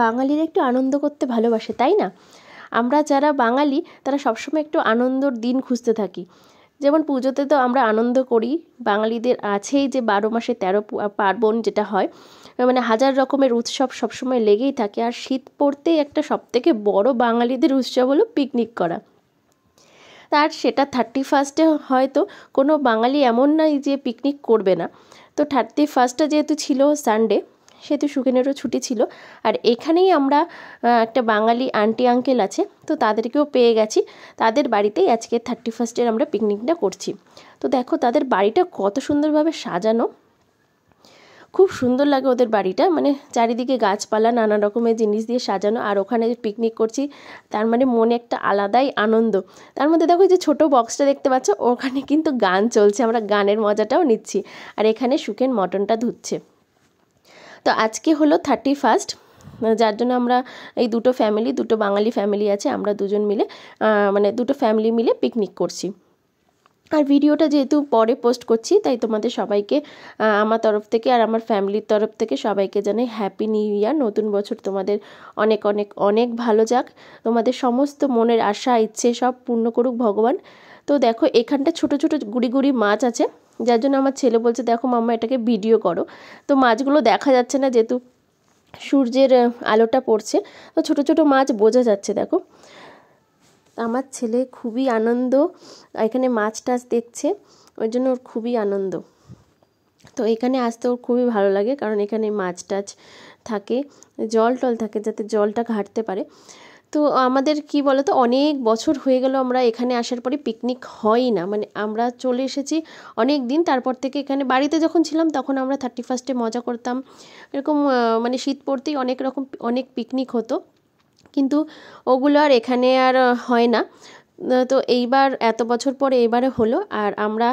বাঙালিরা একটু আনন্দ করতে ভালোবাসে, তাই না? আমরা যারা বাঙালি তারা সবসময় একটু আনন্দর দিন খুঁজতে থাকি। যেমন পুজোতে তো আমরা আনন্দ করি, বাঙালিদের আছেই যে 12 মাসে 13 পার্বণ যেটা হয়, মানে হাজার রকমের উৎসব সবসময় লেগেই থাকে। আর শীত পড়তেই একটা সবথেকে বড় বাঙালিদের উৎসব হলো পিকনিক করা। তার সেটা 31 হয়তো কোনো বাঙালি এমন নয় যে পিকনিক করবে না। তো 31টা যেহেতু ছিল সানডে, সেহেতু সুখেনেরও ছুটি ছিল। আর এখানেই আমরা একটা বাঙালি আন্টি আঙ্কেল আছে, তো তাদেরকেও পেয়ে গেছি। তাদের বাড়িতেই আজকে 31 আমরা পিকনিকটা করছি। তো দেখো তাদের বাড়িটা কত সুন্দরভাবে সাজানো, খুব সুন্দর লাগে ওদের বাড়িটা, মানে চারিদিকে গাছপালা নানা রকমের জিনিস দিয়ে সাজানো। আর ওখানে যে পিকনিক করছি তার মানে মনে একটা আলাদাই আনন্দ। তার মধ্যে দেখো যে ছোটো বক্সটা দেখতে পাচ্ছ, ওখানে কিন্তু গান চলছে, আমরা গানের মজাটাও নিচ্ছি। আর এখানে সুখেন মটনটা ধুচ্ছে। তো আজকে হলো 31, যার জন্য আমরা এই দুটো বাঙালি ফ্যামিলি আছে, আমরা দুজন মিলে মানে দুটো ফ্যামিলি মিলে পিকনিক করছি। আর ভিডিওটা যেহেতু পরে পোস্ট করছি, তাই তোমাদের সবাইকে আমার তরফ থেকে আর আমার ফ্যামিলির তরফ থেকে সবাইকে জানাই হ্যাপি নিউ ইয়ার। নতুন বছর তোমাদের অনেক অনেক অনেক ভালো যাক, তোমাদের সমস্ত মনের আশা ইচ্ছে সব পূর্ণ করুক ভগবান। তো দেখো এখানটা ছোট ছোট গুড়ি গুড়ি মাছ আছে, যার জন্য আমার ছেলে বলছে দেখো মাম্মা এটাকে ভিডিও করো। তো মাছগুলো দেখা যাচ্ছে না যেহেতু সূর্যের আলোটা পড়ছে, তো ছোট ছোট মাছ বোঝা যাচ্ছে। দেখো আমার ছেলে খুবই আনন্দ, এখানে মাছ টাছ দেখছে, ওই জন্য ওর খুবই আনন্দ। তো এখানে আসতে ওর খুবই ভালো লাগে, কারণ এখানে মাছ টাছ থাকে, জল টল থাকে যাতে জলটা ঘাটতে পারে। তো আমাদের কি বলতো, অনেক বছর হয়ে গেল আমরা এখানে আসার পরে পিকনিক হয়ই না, মানে আমরা চলে এসেছি অনেক দিন তারপর থেকে। এখানে বাড়িতে যখন ছিলাম তখন আমরা 31 মজা করতাম, এরকম মানে শীত পড়তেই অনেক পিকনিক হতো, কিন্তু ওগুলো আর এখানে আর হয় না। তো এইবার এত বছর পরে এবারে হলো। আর আমরা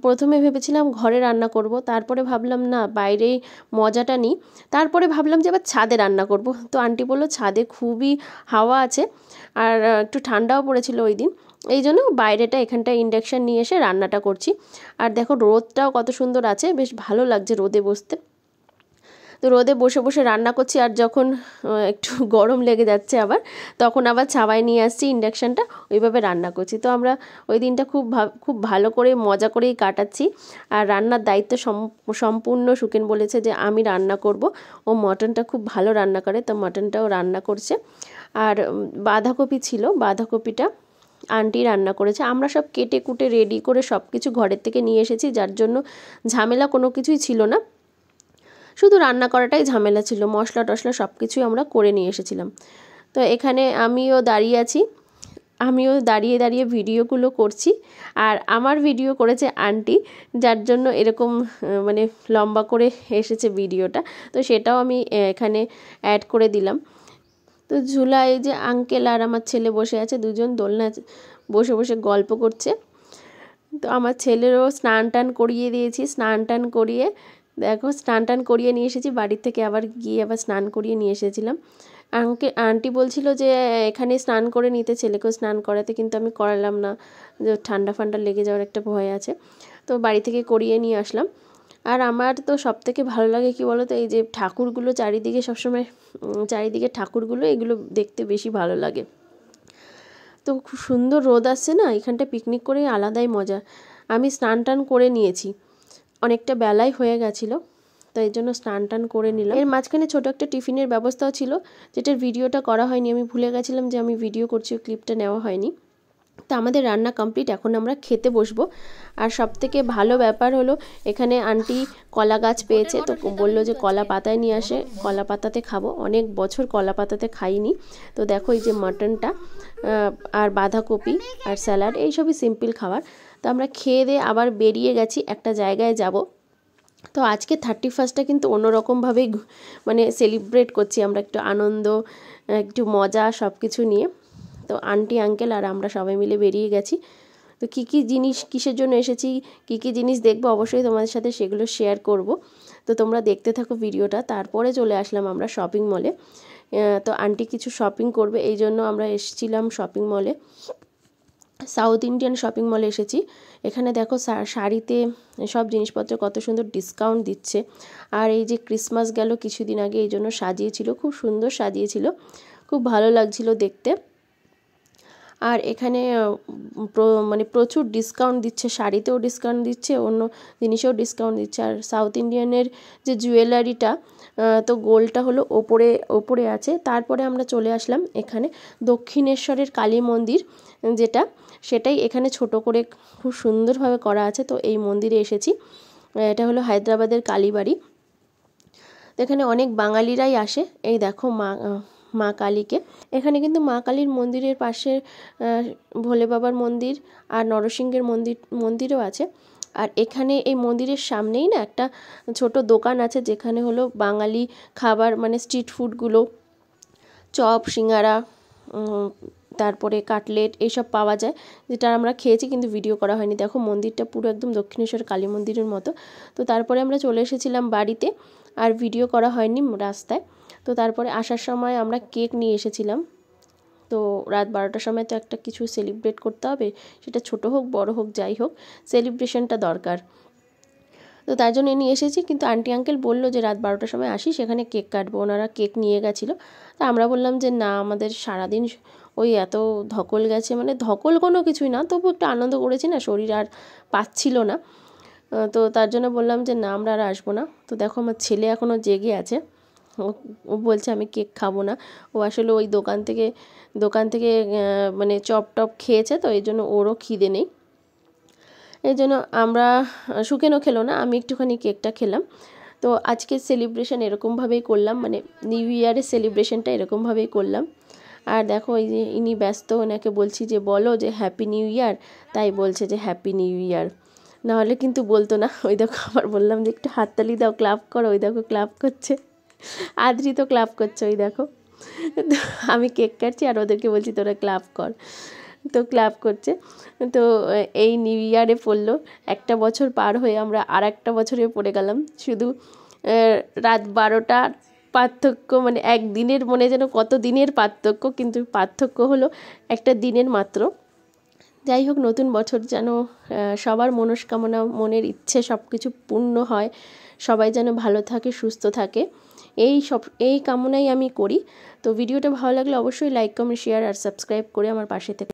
প্রথমে ভেবেছিলাম ঘরে রান্না করব, তারপরে ভাবলাম না বাইরেই মজাটা নিই, তারপরে ভাবলাম যে এবার ছাদে রান্না করব। তো আন্টি বললো ছাদে খুবই হাওয়া আছে আর একটু ঠান্ডাও পড়েছিল ওই দিন, এই জন্য বাইরেটা এখানটায় ইন্ডাকশান নিয়ে এসে রান্নাটা করছি। আর দেখো রোদটাও কত সুন্দর আছে, বেশ ভালো লাগছে রোদে বসতে। তো রোদে বসে বসে রান্না করছি, আর যখন একটু গরম লেগে যাচ্ছে আবার, তখন আবার ছাওয়ায় নিয়ে আসছি ইন্ডাকশানটা, ওইভাবে রান্না করছি। তো আমরা ওই দিনটা খুব ভালো করে মজা করেই কাটাচ্ছি। আর রান্নার দায়িত্ব সম্পূর্ণ সুখেন বলেছে যে আমি রান্না করব, ও মটনটা খুব ভালো রান্না করে, তো মটনটাও রান্না করছে। আর বাঁধাকপি ছিল, বাঁধাকপিটা আন্টি রান্না করেছে। আমরা সব কেটে কুটে রেডি করে সব কিছু ঘরের থেকে নিয়ে এসেছি, যার জন্য ঝামেলা কোনো কিছুই ছিল না, শুধু রান্না করাটাই ঝামেলা ছিল। মশলা টশলা সব কিছুই আমরা করে নিয়ে এসেছিলাম। তো এখানে আমিও দাঁড়িয়ে দাঁড়িয়ে ভিডিওগুলো করছি, আর আমার ভিডিও করেছে আন্টি, যার জন্য এরকম মানে লম্বা করে এসেছে ভিডিওটা, তো সেটাও আমি এখানে অ্যাড করে দিলাম। তো ঝুলায় যে আঙ্কেল আর আমার ছেলে বসে আছে, দুজন দোলনা বসে বসে গল্প করছে। তো আমার ছেলেরও স্নান টান করিয়ে দিয়েছি, স্নান টান করিয়ে দেখো স্নান টান করিয়ে নিয়ে এসেছি বাড়ির থেকে, আবার গিয়ে আবার স্নান করিয়ে নিয়ে এসেছিলাম। আন্টি বলছিল যে এখানে স্নান করে নিতে, ছেলেকেও স্নান করাতে, কিন্তু আমি করালাম না, যে ঠান্ডা ফান্ডা লেগে যাওয়ার একটা ভয় আছে। তো বাড়ি থেকে করিয়ে নিয়ে আসলাম। আর আমার তো সবথেকে ভালো লাগে কি বলো তো, এই যে ঠাকুরগুলো চারিদিকে সবসময়, চারিদিকে ঠাকুরগুলো, এগুলো দেখতে বেশি ভালো লাগে। তো খুব সুন্দর রোদ আসছে না, এখানটা পিকনিক করে আলাদাই মজা। আমি স্নান টান করে নিয়েছি, অনেকটা বেলাই হয়ে গেছিলো, তাই জন্য স্নান টান করে নিলাম। এর মাঝখানে ছোটো একটা টিফিনের ব্যবস্থাও ছিল, যেটার ভিডিওটা করা হয়নি, আমি ভুলে গেছিলাম যে আমি ভিডিও করছি, ক্লিপটা নেওয়া হয়নি। তো আমাদের রান্না কমপ্লিট, এখন আমরা খেতে বসবো। আর সবথেকে ভালো ব্যাপার হলো এখানে আন্টি কলা গাছ পেয়েছে, তো বললো যে কলা পাতায় নিয়ে আসে, কলা পাতাতে খাবো, অনেক বছর কলা পাতাতে খাইনি। তো দেখো এই যে মাটনটা আর বাঁধাকপি আর স্যালাড, এইসবই সিম্পল খাবার। তো আমরা খেয়ে দিয়ে আবার বেরিয়ে গেছি, একটা জায়গায় যাব। তো আজকে 31টা কিন্তু অন্যরকমভাবেই মানে সেলিব্রেট করছি আমরা, একটু আনন্দ একটু মজা সব কিছু নিয়ে। তো আন্টি আঙ্কেল আর আমরা সবাই মিলে বেরিয়ে গেছি। তো কী কী জিনিস, কিসের জন্য এসেছি, কী কী জিনিস দেখবো, অবশ্যই তোমাদের সাথে সেগুলো শেয়ার করব। তো তোমরা দেখতে থাকো ভিডিওটা। তারপরে চলে আসলাম আমরা শপিং মলে। তো আন্টি কিছু শপিং করবে, এই জন্য আমরা এসেছিলাম শপিং মলে। সাউথ ইন্ডিয়ান শপিং মলে এসেছি। এখানে দেখো শাড়িতে সব জিনিসপত্র কত সুন্দর ডিসকাউন্ট দিচ্ছে। আর এই যে ক্রিসমাস গেল কিছুদিন আগে, এই জন্য সাজিয়েছিল, খুব সুন্দর সাজিয়েছিল, খুব ভালো লাগছিল দেখতে। আর এখানে মানে প্রচুর ডিসকাউন্ট দিচ্ছে, শাড়িতেও ডিসকাউন্ট দিচ্ছে, অন্য জিনিসেও ডিসকাউন্ট দিচ্ছে। আর সাউথ ইন্ডিয়ানের যে জুয়েলারিটা, তো গোল্ডটা হলো ওপরে আছে। তারপরে আমরা চলে আসলাম এখানে দক্ষিণেশ্বরের কালী মন্দির, সেটাই এখানে ছোট করে খুব সুন্দরভাবে করা আছে। তো এই মন্দিরে এসেছি। এটা হলো হায়দ্রাবাদের কালীবাড়ি। তো এখানে অনেক বাঙালিরাই আসে। এই দেখো মা কালীকে। এখানে কিন্তু মা কালীর মন্দিরের পাশে ভোলে বাবার মন্দির আর নরসিংহের মন্দিরও আছে। আর এখানে এই মন্দিরের সামনেই না একটা ছোট দোকান আছে, যেখানে হলো বাঙালি খাবার, মানে স্ট্রিট ফুডগুলো, চপ, সিঙ্গারা, তারপরে কাটলেট, এইসব পাওয়া যায়, যেটা আমরা খেয়েছি কিন্তু ভিডিও করা হয়নি। দেখো মন্দিরটা পুরো একদম দক্ষিণেশ্বর কালী মন্দিরের মতো। তো তারপরে আমরা চলে এসেছিলাম বাড়িতে, আর ভিডিও করা হয়নি রাস্তায়। তো তারপরে আসার সময় আমরা কেক নিয়ে এসেছিলাম। তো রাত 12টার সময় তো একটা কিছু সেলিব্রেট করতে হবে, সেটা ছোট হোক বড় হোক যাই হোক, সেলিব্রেশনটা দরকার। তো তার জন্য নিয়ে এসেছি। কিন্তু আন্টি আঙ্কেল বললো যে রাত 12টার সময় আসি, সেখানে কেক কাটবো। ওনারা কেক নিয়ে গেছিলো। তা আমরা বললাম যে না, আমাদের সারাদিন ওই এত ধকল গেছে, মানে ধকল কোনো কিছুই না, তবু একটু আনন্দ করেছি না, শরীর আর পাচ্ছিল না। তো তার জন্য বললাম যে না, আমরা আর আসবো না। তো দেখো আমার ছেলে এখনও জেগে আছে, ও বলছে আমি কেক খাবো না। ও আসলে ওই দোকান থেকে মানে চপ টপ খেয়েছে, তো এই জন্য ওরও খিদে নেই। এই জন্য আমরা, সুখেনও খেলো না, আমি একটুখানি কেকটা খেলাম। তো আজকের সেলিব্রেশন এরকমভাবেই করলাম, মানে নিউ ইয়ারের সেলিব্রেশনটা এরকমভাবেই করলাম। আর দেখো এই যে ইনি ব্যস্ত, ওনাকে বলছি যে বলো যে হ্যাপি নিউ ইয়ার, তাই বলছে যে হ্যাপি নিউ ইয়ার, নাহলে কিন্তু বলতো না। ওই দেখো আবার বললাম যে একটু হাততালি দাও, ক্লাপ করো, ওই দেখো ক্লাপ করছে, আদ্রি তো ক্লাপ করছে, ওই দেখো। তো আমি কেক কাটছি আর ওদেরকে বলছি তোরা ক্লাপ কর, তো ক্লাপ করছে। তো এই নিউ ইয়ারে পড়লো, একটা বছর পার হয়ে আমরা আর একটা বছরে পড়ে গেলাম। শুধু রাত 12টার পার্থক্য, মানে একদিনের, মনে যেন কত দিনের পার্থক্য, কিন্তু পার্থক্য হলো একটা দিনের মাত্র। যাই হোক, নতুন বছর যেন সবার মনস্কামনা, মনের ইচ্ছে সব কিছু পূর্ণ হয়, সবাই যেন ভালো থাকে, সুস্থ থাকে, এই কামনাই আমি করি। তো ভিডিওটা ভালো লাগলে অবশ্যই লাইক, কমেন্ট, শেয়ার আর সাবস্ক্রাইব করে আমার পাশে থেকে